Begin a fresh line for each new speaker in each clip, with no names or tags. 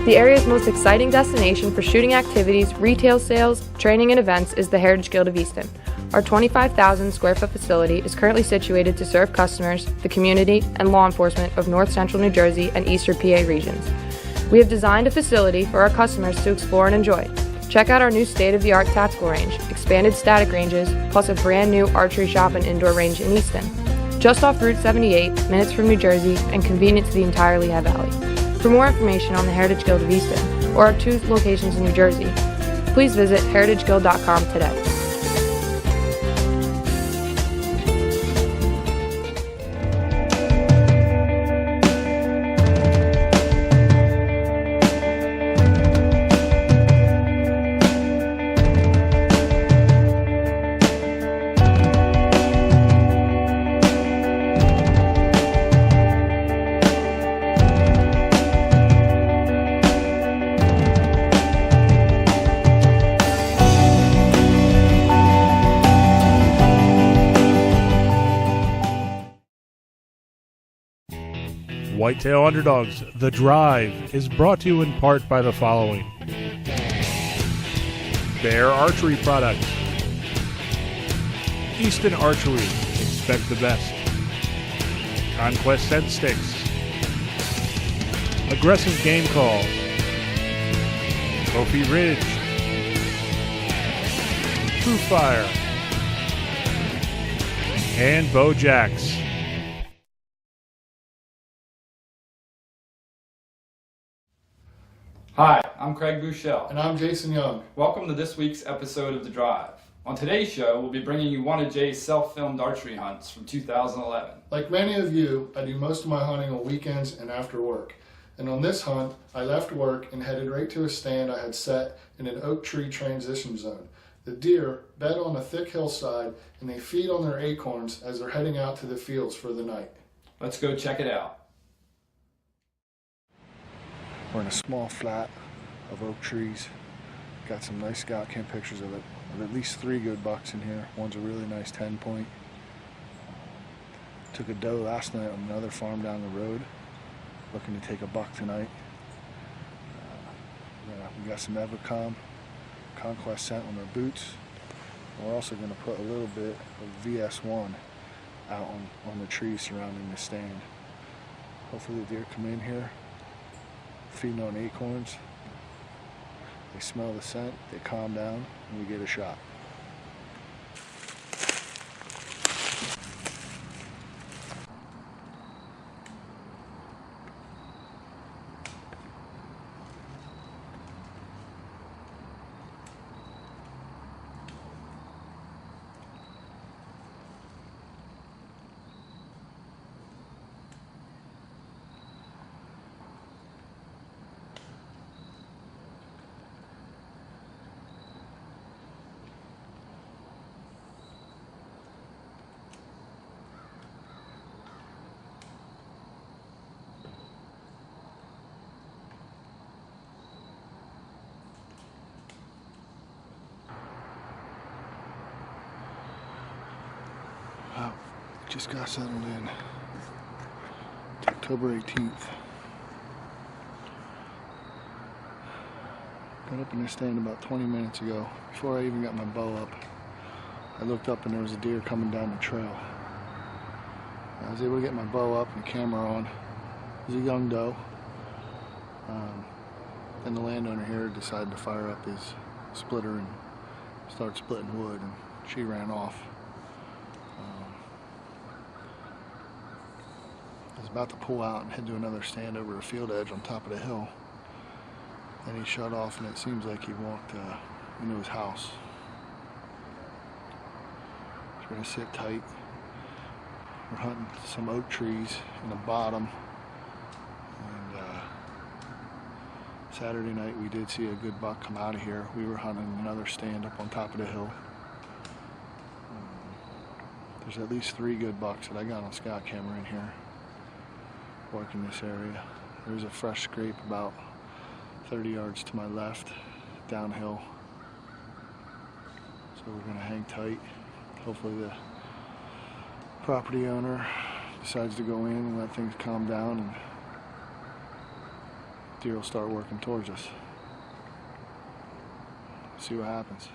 The area's most exciting destination for shooting activities, retail sales, training, and events is the Heritage Guild of Easton. Our 25,000 square foot facility is currently situated to serve customers, the community, and law enforcement of North Central New Jersey and Eastern PA regions. We have designed a facility for our customers to explore and enjoy. Check out our new state-of-the-art tactical range, expanded static ranges, plus a brand new archery shop and indoor range in Easton. Just off Route 78, minutes from New Jersey, and convenient to the entire Lehigh Valley. For more information on the Heritage Guild of Easton, or our 2 locations in New Jersey, please visit heritageguild.com today.
Whitetail Underdogs, The Drive, is brought to you in part by the following. Bear Archery Products. Easton Archery, expect the best. Conquest Scent Sticks. Aggressive Game Calls. Trophy Ridge. True Fire. And Bo Jacks.
Hi, I'm Craig Bouchel.
And I'm Jason Young.
Welcome to this week's episode of The Drive. On today's show, we'll be bringing you one of Jay's self-filmed archery hunts from 2011.
Like many of you, I do most of my hunting on weekends and after work. And on this hunt, I left work and headed right to a stand I had set in an oak tree transition zone. The deer bed on a thick hillside and they feed on their acorns as they're heading out to the fields for the night.
Let's go check it out.
We're in a small flat of oak trees. Got some nice scout cam pictures of it. At least 3 good bucks in here. One's a really nice 10-point. Took a doe last night on another farm down the road. Looking to take a buck tonight. We got some Evercom Conquest scent on our boots. And we're also going to put a little bit of VS1 out on the trees surrounding the stand. Hopefully the deer come in here feeding on acorns. They smell the scent, they calm down, and we get a shot. Wow, just got settled in. It's October 18th. Got up in this stand about 20 minutes ago. Before I even got my bow up, I looked up and there was a deer coming down the trail. I was able to get my bow up and camera on. It was a young doe. Then the landowner here decided to fire up his splitter and start splitting wood, and she ran off. I was about to pull out and head to another stand over a field edge on top of the hill. Then he shut off, and it seems like he walked into his house. We're going to sit tight. We're hunting some oak trees in the bottom. And Saturday night we did see a good buck come out of here. We were hunting another stand up on top of the hill. There's at least 3 good bucks that I got on scout camera in here working this area. There's a fresh scrape about 30 yards to my left downhill. So we're going to hang tight. Hopefully the property owner decides to go in and let things calm down and deer will start working towards us. See what happens.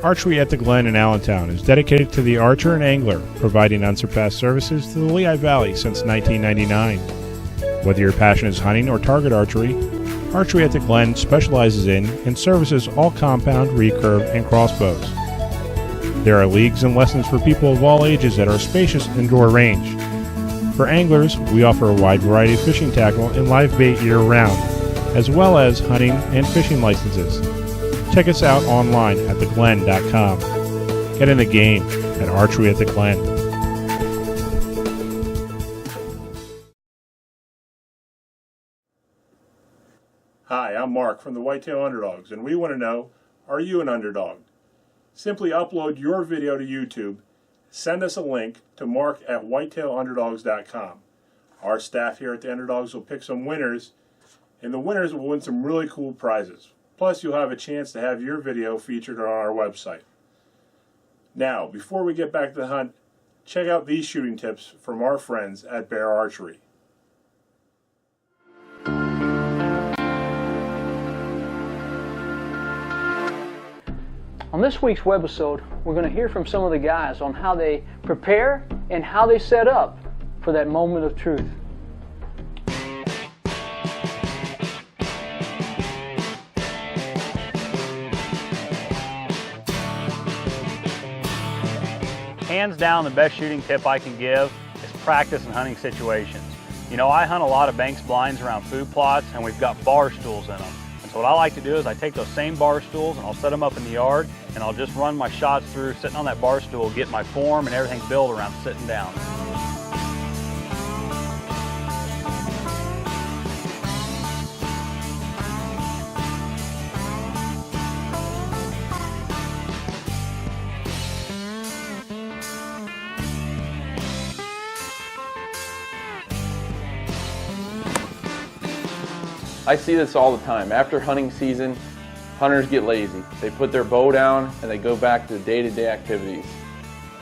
Archery at the Glen in Allentown is dedicated to the archer and angler, providing unsurpassed services to the Lehigh Valley since 1999. Whether your passion is hunting or target archery, Archery at the Glen specializes in and services all compound, recurve, and crossbows. There are leagues and lessons for people of all ages at our spacious indoor range. For anglers, we offer a wide variety of fishing tackle and live bait year-round, as well as hunting and fishing licenses. Check us out online at theglen.com. Get in the game at Archery at the Glen. Hi, I'm Mark from the Whitetail Underdogs, and we want to know, are you an underdog? Simply upload your video to YouTube, send us a link to mark at whitetailunderdogs.com. Our staff here at the Underdogs will pick some winners, and the winners will win some really cool prizes. Plus, you'll have a chance to have your video featured on our website. Now, before we get back to the hunt, check out these shooting tips from our friends at Bear Archery.
On this week's webisode, we're going to hear from some of the guys on how they prepare and how they set up for that moment of truth.
Hands down, the best shooting tip I can give is practice in hunting situations. You know, I hunt a lot of banks blinds around food plots, and we've got bar stools in them. And so what I like to do is I take those same bar stools and I'll set them up in the yard, and I'll just run my shots through sitting on that bar stool, get my form and everything built around sitting down.
I see this all the time. After hunting season, hunters get lazy. They put their bow down and they go back to day-to-day activities.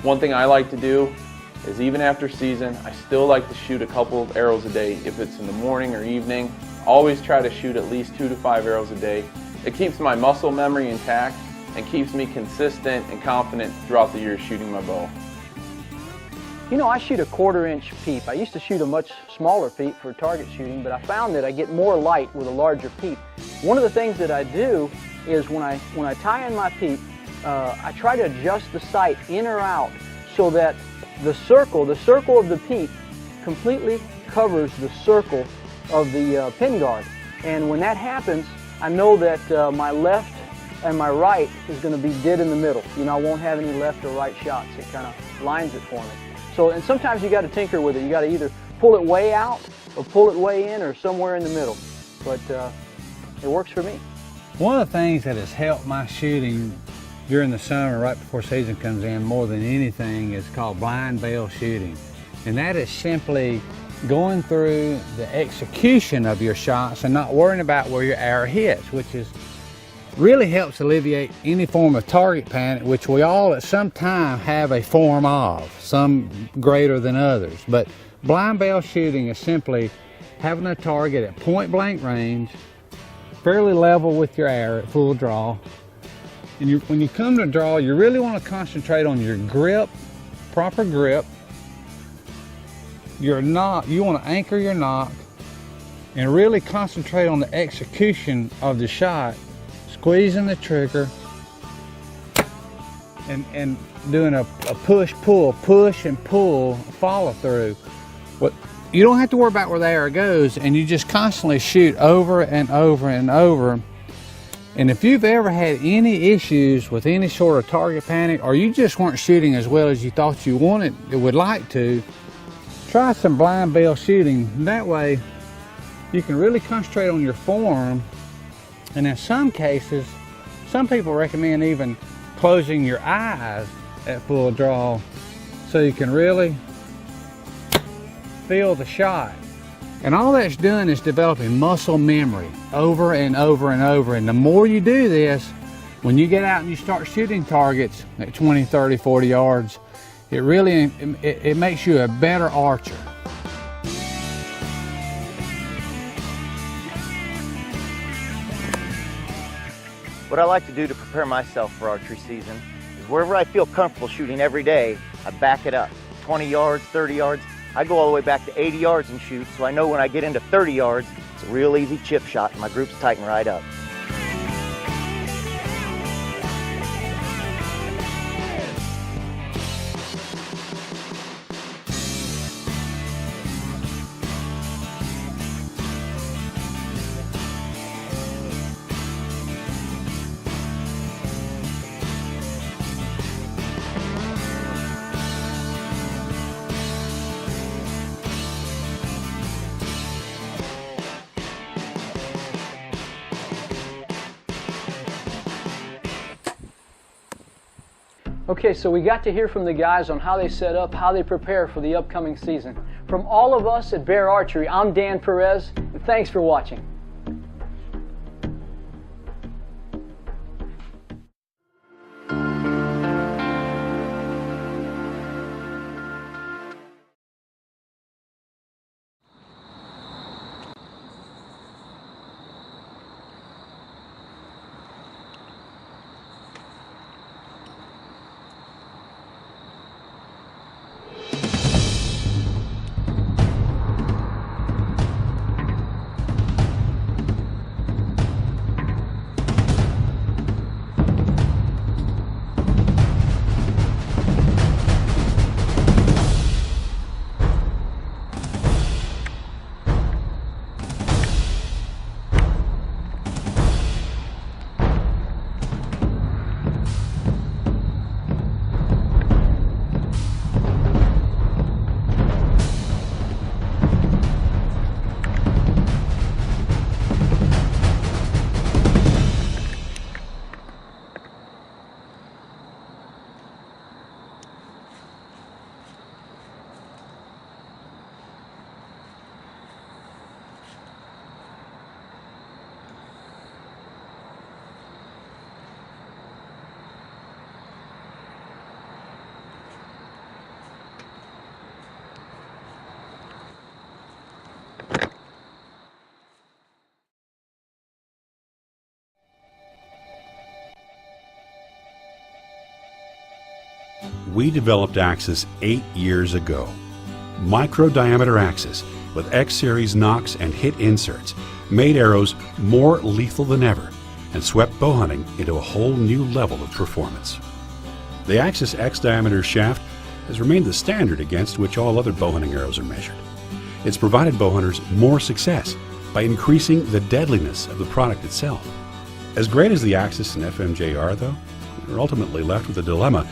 One thing I like to do is, even after season, I still like to shoot a couple of arrows a day. If it's in the morning or evening, always try to shoot at least 2 to 5 arrows a day. It keeps my muscle memory intact and keeps me consistent and confident throughout the year shooting my bow.
You know, I shoot a 1/4 inch peep. I used to shoot a much smaller peep for target shooting, but I found that I get more light with a larger peep. One of the things that I do is when I tie in my peep, I try to adjust the sight in or out so that the circle of the peep completely covers the circle of the pin guard. And when that happens, I know that my left and my right is going to be dead in the middle. You know, I won't have any left or right shots. It kind of lines it for me. So, and sometimes you got to tinker with it. You got to either pull it way out or pull it way in or somewhere in the middle. But it works for me.
One of the things that has helped my shooting during the summer, right before season comes in, more than anything, is called blind bale shooting. And that is simply going through the execution of your shots and not worrying about where your arrow hits, which is really helps alleviate any form of target panic, which we all at some time have a form of, some greater than others. But blind bale shooting is simply having a target at point blank range, fairly level with your arrow at full draw. And when you come to draw, you really want to concentrate on your grip, proper grip, your knock. You want to anchor your knock and really concentrate on the execution of the shot, squeezing the trigger and doing a push-pull, push and pull follow through. You don't have to worry about where the arrow goes, and you just constantly shoot over and over and over. And if you've ever had any issues with any sort of target panic, or you just weren't shooting as well as you thought you would like to, try some blind bale shooting. That way you can really concentrate on your form. And in some cases, some people recommend even closing your eyes at full draw so you can really feel the shot. And all that's doing is developing muscle memory over and over and over. And the more you do this, when you get out and you start shooting targets at 20, 30, 40 yards, It really it makes you a better archer.
What I like to do to prepare myself for archery season is wherever I feel comfortable shooting every day, I back it up. 20 yards, 30 yards. I go all the way back to 80 yards and shoot, so I know when I get into 30 yards, it's a real easy chip shot and my groups tighten right up.
Okay, so we got to hear from the guys on how they set up, how they prepare for the upcoming season. From all of us at Bear Archery, I'm Dan Perez, and thanks for watching.
We developed Axis 8 years ago. Micro-diameter Axis with X-Series nocks and hit inserts made arrows more lethal than ever and swept bow hunting into a whole new level of performance. The Axis X diameter shaft has remained the standard against which all other bow hunting arrows are measured. It's provided bow hunters more success by increasing the deadliness of the product itself. As great as the Axis and FMJ are, though, we're ultimately left with a dilemma: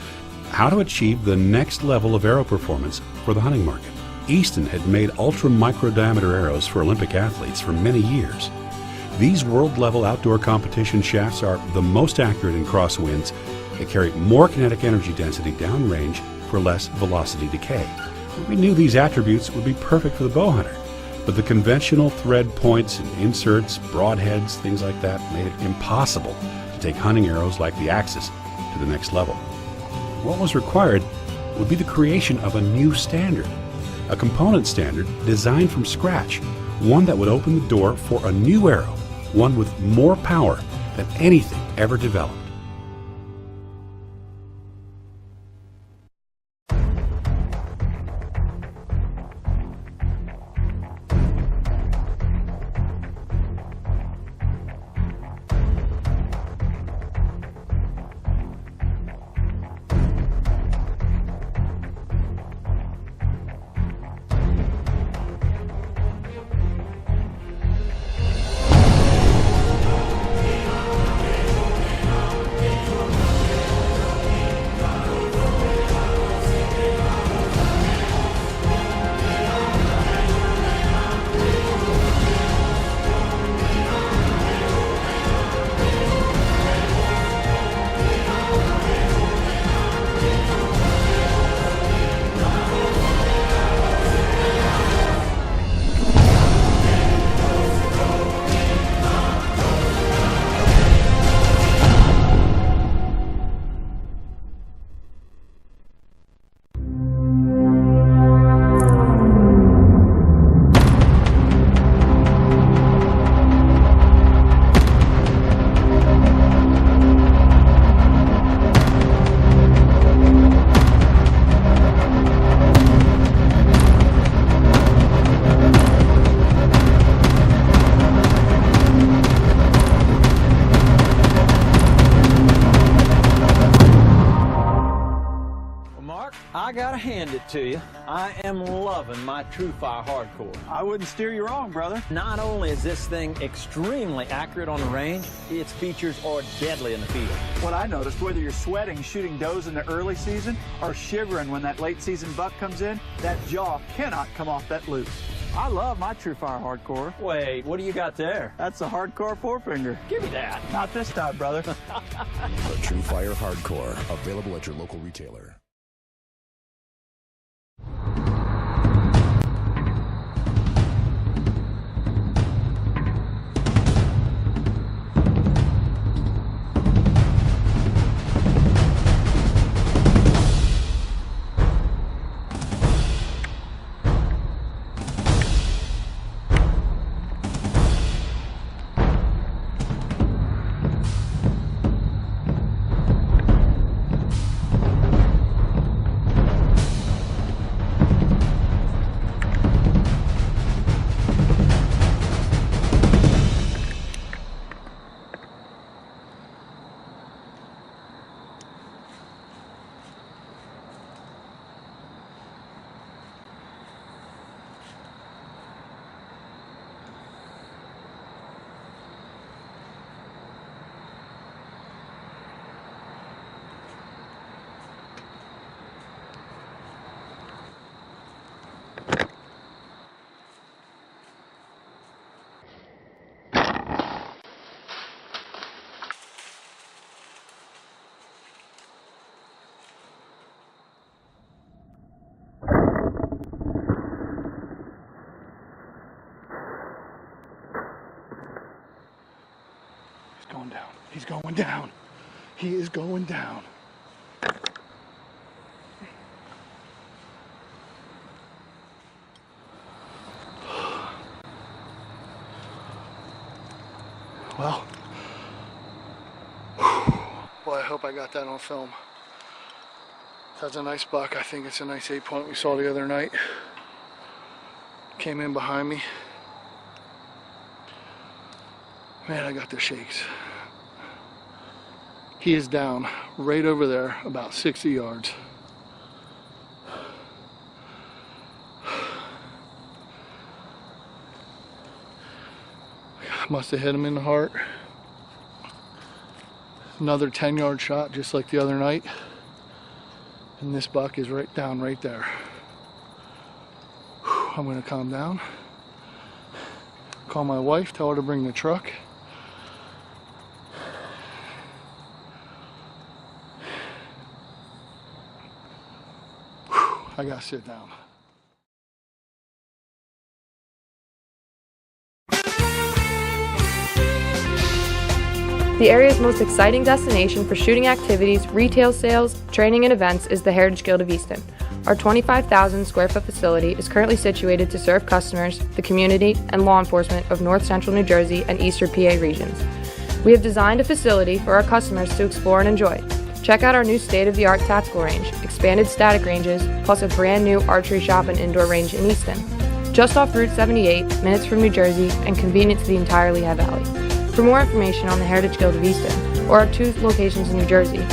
how to achieve the next level of arrow performance for the hunting market. Easton had made ultra micro diameter arrows for Olympic athletes for many years. These world level outdoor competition shafts are the most accurate in crosswinds. They carry more kinetic energy density downrange for less velocity decay. We knew these attributes would be perfect for the bow hunter, but the conventional thread points and inserts, broadheads, things like that made it impossible to take hunting arrows like the Axis to the next level. What was required would be the creation of a new standard, a component standard designed from scratch, one that would open the door for a new arrow, one with more power than anything ever developed.
gotta hand it to you. I am loving my TrueFire Hardcore.
I wouldn't steer you wrong, brother.
Not only is this thing extremely accurate on the range, its features are deadly in the field.
What I noticed, whether you're sweating shooting does in the early season or shivering when that late season buck comes in, that jaw cannot come off that loop. I love my TrueFire Hardcore.
Wait, what do you got there?
That's a hardcore forefinger.
Give me that.
Not this time, brother.
The TrueFire Hardcore, available at your local retailer.
Going down. He's going down. He is going down. Well, boy, I hope I got that on film. That's a nice buck. I think it's a nice 8-point we saw the other night. Came in behind me. Man, I got the shakes. He is down right over there, about 60 yards. Must have hit him in the heart. Another 10-yard shot, just like the other night. And this buck is right down right there. I'm gonna calm down. Call my wife, tell her to bring the truck. I gotta sit down.
The area's most exciting destination for shooting activities, retail sales, training, and events is the Heritage Guild of Easton. Our 25,000 square foot facility is currently situated to serve customers, the community, and law enforcement of North Central New Jersey and Eastern PA regions. We have designed a facility for our customers to explore and enjoy. Check out our new state-of-the-art tactical range, expanded static ranges, plus a brand new archery shop and indoor range in Easton. Just off Route 78, minutes from New Jersey, and convenient to the entire Lehigh Valley. For more information on the Heritage Guild of Easton, or our 2 locations in New Jersey,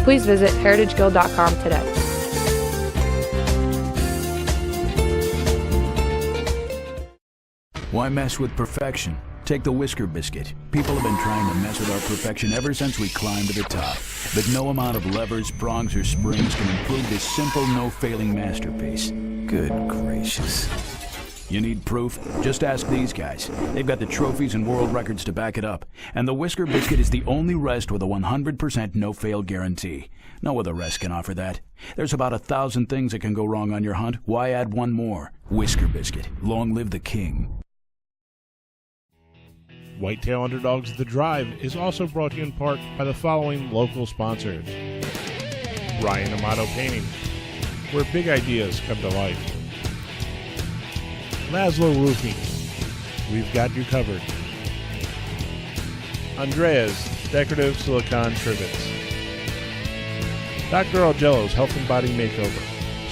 please visit heritageguild.com today.
Why mess with perfection? Take the Whisker Biscuit. People have been trying to mess with our perfection ever since we climbed to the top. But no amount of levers, prongs, or springs can improve this simple, no-failing masterpiece. Good gracious. You need proof? Just ask these guys. They've got the trophies and world records to back it up. And the Whisker Biscuit is the only rest with a 100% no-fail guarantee. No other rest can offer that. There's about 1,000 things that can go wrong on your hunt. Why add one more? Whisker Biscuit. Long live the king.
Whitetail Underdogs The Drive is also brought to you in part by the following local sponsors. Ryan Amato Painting, where big ideas come to life. Laszlo Roofing, we've got you covered. Andrea's Decorative Silicone Trivets. Dr. Algello's Health and Body Makeover,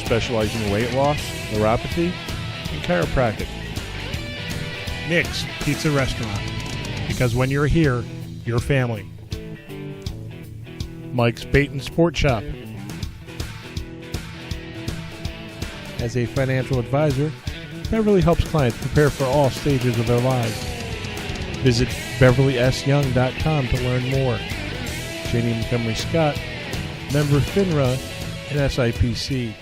specializing in weight loss, neuropathy, and chiropractic. Nick's Pizza Restaurant, because when you're here, you're family. Mike's Bait and Sport Shop. As a financial advisor, Beverly helps clients prepare for all stages of their lives. Visit BeverlySYoung.com to learn more. Janie Montgomery Scott, member FINRA and SIPC.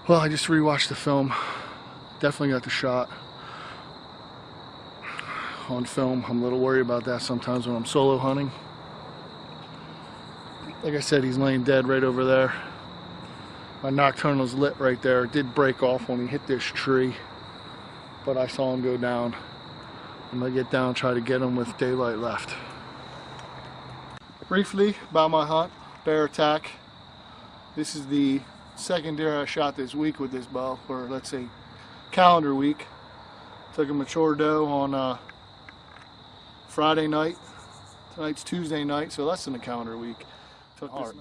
Well, I just rewatched the film. Definitely got the shot. On film, I'm a little worried about that sometimes when I'm solo hunting. Like I said, he's laying dead right over there. My nocturnal's lit right there. It did break off when he hit this tree, but I saw him go down. I'm gonna get down and try to get him with daylight left. Briefly about my hunt, bear attack. This is the second deer I shot this week with this bow, or let's say calendar week. Took a mature doe on Friday night. Tonight's Tuesday night, so less than a calendar week.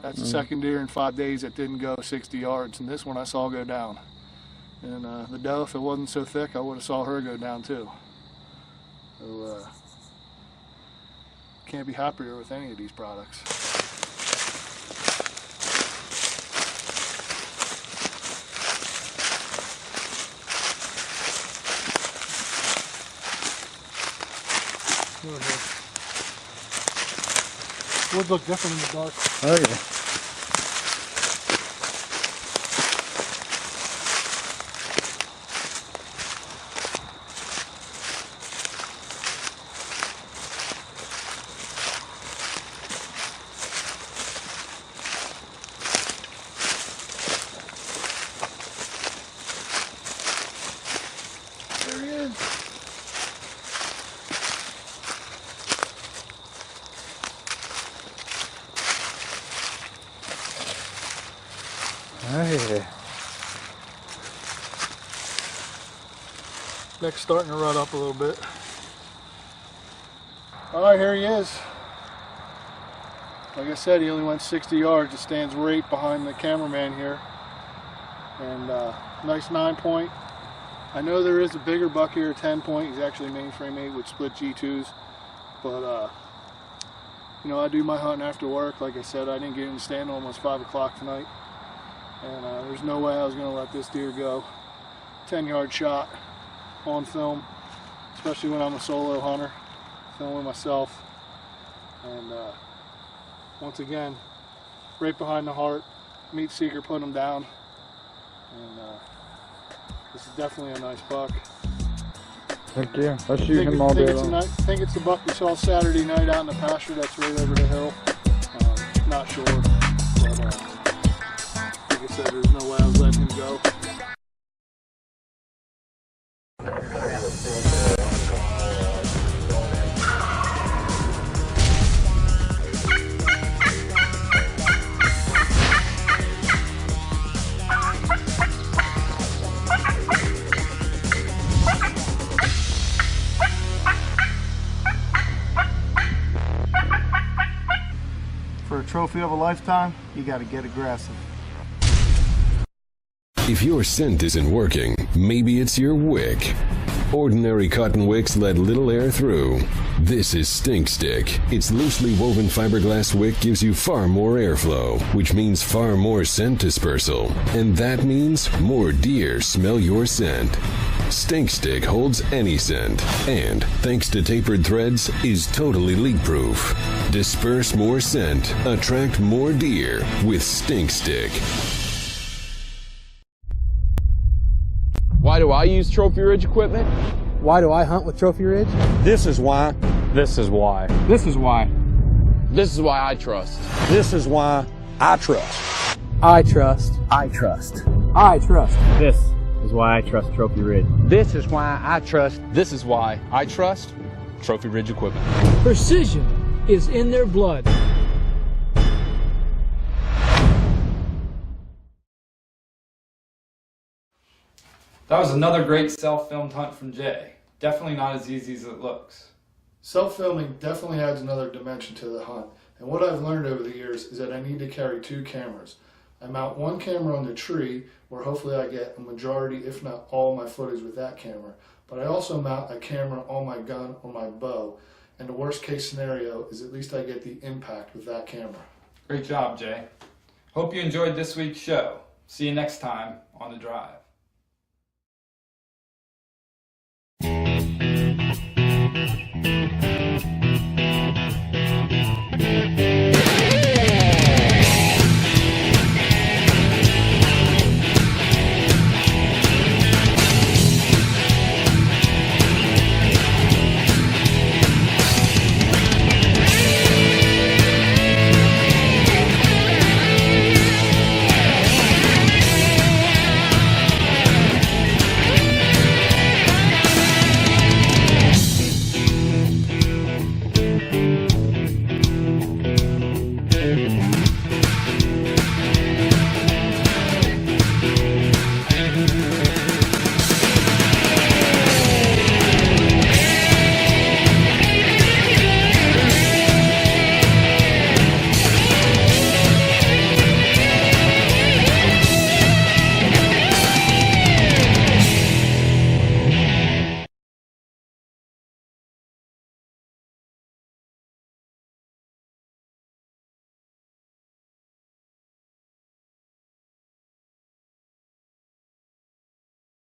That's the second deer in 5 days that didn't go 60 yards, and this one I saw go down. And the doe, if it wasn't so thick, I would have saw her go down too. So can't be happier with any of these products. Would look different in the dark.
Oh yeah.
There he is.
Hey.
Neck's starting to rut up a little bit. Alright, here he is. Like I said, he only went 60 yards. It stands right behind the cameraman here. And nice 9-point. I know there is a bigger buck here, 10-point. He's actually mainframe 8 with split G2s. But, you know, I do my hunting after work. Like I said, I didn't get in the stand until almost 5 o'clock tonight. And there's no way I was going to let this deer go. 10-yard shot on film, especially when I'm a solo hunter, filming myself. And once again, right behind the heart, meat seeker put him down. And this is definitely a nice buck.
Thank you. I'll shoot him all day long.
I think it's the buck we saw Saturday night out in the pasture that's right over the hill. Not sure, but like I said, there's no way I was letting him go. For a trophy of a lifetime, you got to get aggressive.
If your scent isn't working, maybe it's your wick. Ordinary cotton wicks let little air through. This is Stink Stick. Its loosely woven fiberglass wick gives you far more airflow, which means far more scent dispersal. And that means more deer smell your scent. Stink Stick holds any scent, and thanks to tapered threads, is totally leak-proof. Disperse more scent, attract more deer with Stink Stick.
Why do I use Trophy Ridge equipment?
Why do I hunt with Trophy Ridge?
This is why. This is why.
This is why.
This is why I trust.
This is why I trust. I trust. I trust. I trust.
This is why I trust Trophy Ridge.
This is why I trust.
This is why I trust Trophy Ridge equipment.
Precision is in their blood.
That was another great self-filmed hunt from Jay. Definitely not as easy as it looks.
Self-filming definitely adds another dimension to the hunt. And what I've learned over the years is that I need to carry 2 cameras. I mount one camera on the tree, where hopefully I get a majority, if not all, my footage with that camera. But I also mount a camera on my gun or my bow. And the worst case scenario is at least I get the impact with that camera.
Great job, Jay. Hope you enjoyed this week's show. See you next time on The Drive.